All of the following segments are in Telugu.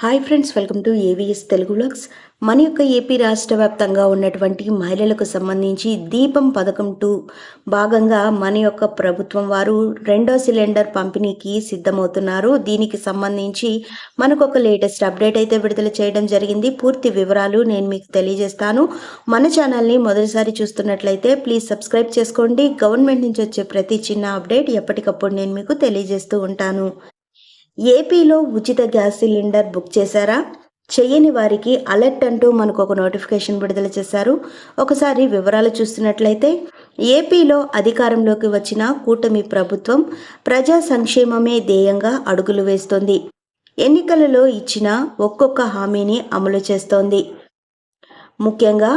Hi friends, welcome to AVS Telugu vlogs. మన యొక్క ఏపీ రాష్ట్ర వ్యాప్తంగా ఉన్నటువంటి మహిళలకు సంబంధించి దీపం పథకం 2 భాగంగా మన యొక్క ప్రభుత్వం వారు రెండో సిలిండర్ పంపిణీకి సిద్ధమవుతున్నారు. దీనికి సంబంధించి మనకు ఒక లేటెస్ట్ అప్డేట్ అయితే విడుదల చేయడం జరిగింది. పూర్తి వివరాలు నేను మీకు తెలియజేస్తాను. మన ఛానల్ని మొదటిసారి చూస్తున్నట్లయితే ప్లీజ్ సబ్స్క్రైబ్ చేసుకోండి. గవర్నమెంట్ నుంచి వచ్చే ప్రతి చిన్న అప్డేట్ ఎప్పటికప్పుడు నేను మీకు తెలియజేస్తూ ఉంటాను. ఏపీలో ఉచిత గ్యాస్ సిలిండర్ బుక్ చేశారా? చేయని వారికి అలర్ట్ అంటూ మనకు ఒక నోటిఫికేషన్ విడుదల చేశారు. ఒకసారి వివరాలు చూస్తున్నట్లయితే ఏపీలో అధికారంలోకి వచ్చిన కూటమి ప్రభుత్వం ప్రజా సంక్షేమమే ధ్యేయంగా అడుగులు వేస్తోంది. ఎన్నికలలో ఇచ్చిన ఒక్కొక్క హామీని అమలు చేస్తోంది. ముఖ్యంగా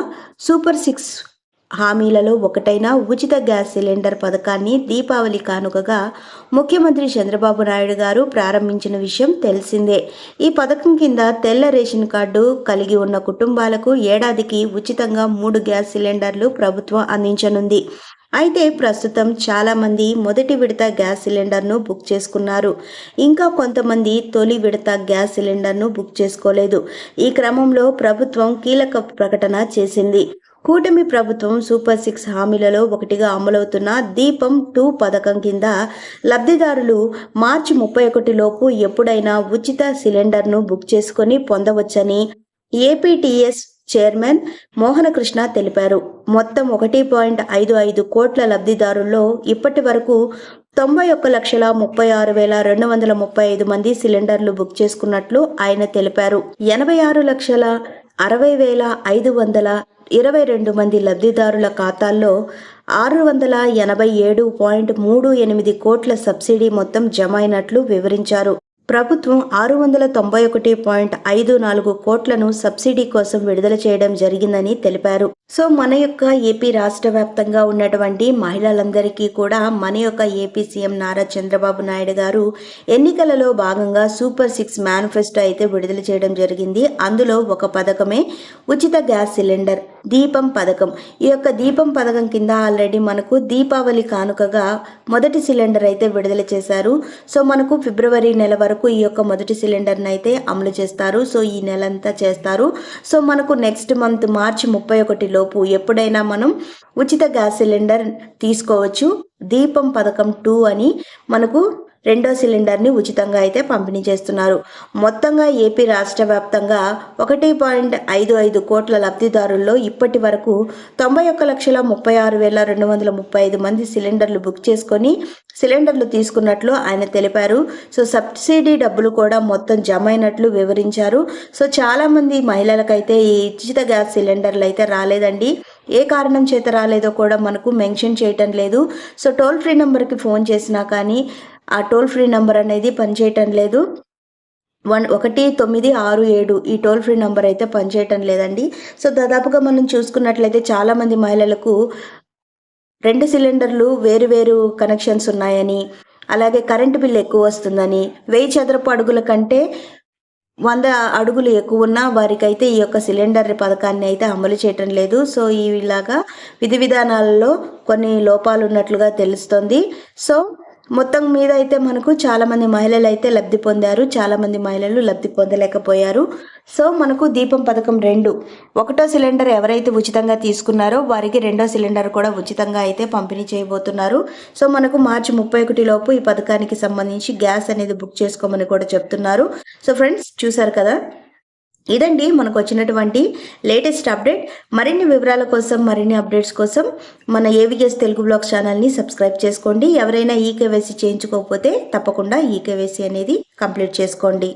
సూపర్ 6 హామీలలో ఒకటైన ఉచిత గ్యాస్ సిలిండర్ పథకాన్ని దీపావళి కానుకగా ముఖ్యమంత్రి చంద్రబాబు నాయుడు గారు ప్రారంభించిన విషయం తెలిసిందే. ఈ పథకం కింద తెల్ల రేషన్ కార్డు కలిగి ఉన్న కుటుంబాలకు ఏడాదికి ఉచితంగా 3 గ్యాస్ సిలిండర్లు ప్రభుత్వం అందించనుంది. అయితే ప్రస్తుతం చాలామంది మొదటి విడత గ్యాస్ సిలిండర్ను బుక్ చేసుకున్నారు. ఇంకా కొంతమంది తొలి విడత గ్యాస్ సిలిండర్ను బుక్ చేసుకోలేదు. ఈ క్రమంలో ప్రభుత్వం కీలక ప్రకటన చేసింది. కూటమి ప్రభుత్వం సూపర్ 6 హామీలలో ఒకటిగా అమలవుతున్న దీపం 2 పథకం కింద లబ్ధిదారులు మార్చి 31 లోపు ఎప్పుడైనా ఉచిత సిలిండర్ను బుక్ చేసుకొని పొందవచ్చని ఏపీటీఎస్ చైర్మన్ మోహనకృష్ణ తెలిపారు. మొత్తం 1.55 కోట్ల లబ్ధిదారుల్లో ఇప్పటి వరకు 91,36,235 మంది సిలిండర్లు బుక్ చేసుకున్నట్లు ఆయన తెలిపారు. 86,60,522 మంది లబ్ధిదారుల ఖాతాల్లో 687.38 కోట్ల సబ్సిడీ మొత్తం జమ అయినట్లు వివరించారు. ప్రభుత్వం 691.54 కోట్లను సబ్సిడీ కోసం విడుదల చేయడం జరిగిందని తెలిపారు. సో మన యొక్క ఏపీ రాష్ట్ర వ్యాప్తంగా ఉన్నటువంటి మహిళలందరికీ కూడా మన యొక్క ఏపీ సీఎం నారా చంద్రబాబు నాయుడు గారు ఎన్నికలలో భాగంగా సూపర్ 6 మేనిఫెస్టో అయితే విడుదల చేయడం జరిగింది. అందులో ఒక పథకమే ఉచిత గ్యాస్ సిలిండర్ దీపం పథకం. ఈ యొక్క దీపం పథకం కింద ఆల్రెడీ మనకు దీపావళి కానుకగా మొదటి సిలిండర్ అయితే విడుదల చేశారు. సో మనకు ఫిబ్రవరి నెల వరకు ఈ యొక్క మొదటి సిలిండర్ని అయితే అమలు చేస్తారు. సో ఈ నెలంతా చేస్తారు. సో మనకు నెక్స్ట్ మంత్ మార్చి 31 లోపు ఎప్పుడైనా మనం ఉచిత గ్యాస్ సిలిండర్ తీసుకోవచ్చు. దీపం పథకం 2 అని మనకు రెండో సిలిండర్ని ఉచితంగా అయితే పంపిణీ చేస్తున్నారు. మొత్తంగా ఏపీ రాష్ట్ర వ్యాప్తంగా 1.55 కోట్ల లబ్ధిదారుల్లో ఇప్పటి వరకు 91,36,235 మంది సిలిండర్లు బుక్ చేసుకొని సిలిండర్లు తీసుకున్నట్లు ఆయన తెలిపారు. సో సబ్సిడీ డబ్బులు కూడా మొత్తం జమ అయినట్లు వివరించారు. సో చాలామంది మహిళలకైతే ఈ ఉచిత గ్యాస్ సిలిండర్లు అయితే రాలేదండి. ఏ కారణం చేత రాలేదో కూడా మనకు మెన్షన్ చేయటం లేదు. సో టోల్ ఫ్రీ నెంబర్కి ఫోన్ చేసినా కానీ ఆ టోల్ ఫ్రీ నెంబర్ అనేది పనిచేయటం లేదు. 1967 ఈ టోల్ ఫ్రీ నెంబర్ అయితే పనిచేయటం లేదండి. సో దాదాపుగా మనం చూసుకున్నట్లయితే చాలామంది మహిళలకు 2 సిలిండర్లు వేరు కనెక్షన్స్ ఉన్నాయని, అలాగే కరెంటు బిల్ ఎక్కువ వస్తుందని, 1000 చదరపు అడుగుల కంటే 100 అడుగులు ఎక్కువ ఉన్న వారికైతే ఈ యొక్క సిలిండర్ పథకాన్ని అయితే అమలు చేయటం లేదు. సో ఇలాగా విధి విధానాలలో కొన్ని లోపాలు ఉన్నట్లుగా తెలుస్తుంది. సో మొత్తం మీద అయితే మనకు చాలామంది మహిళలు అయితే లబ్ధి పొందారు, చాలామంది మహిళలు లబ్ధి పొందలేకపోయారు. సో మనకు దీపం పథకం 2 ఒకటో సిలిండర్ ఎవరైతే ఉచితంగా తీసుకున్నారో వారికి రెండో సిలిండర్ కూడా ఉచితంగా అయితే పంపిణీ చేయబోతున్నారు. సో మనకు మార్చి 31 లోపు ఈ పథకానికి సంబంధించి గ్యాస్ అనేది బుక్ చేసుకోమని కూడా చెప్తున్నారు. సో ఫ్రెండ్స్ చూసారు కదా, ఇదండి మనకు వచ్చినటువంటి లేటెస్ట్ అప్డేట్. మరిన్ని వివరాల కోసం, మరిన్ని అప్డేట్స్ కోసం మన ఏవిఎస్ తెలుగు వ్లాగ్స్ ఛానల్ని సబ్స్క్రైబ్ చేసుకోండి. ఎవరైనా ఈకేవైసీ చేయించుకోకపోతే తప్పకుండా ఈకేవైసీ అనేది కంప్లీట్ చేసుకోండి.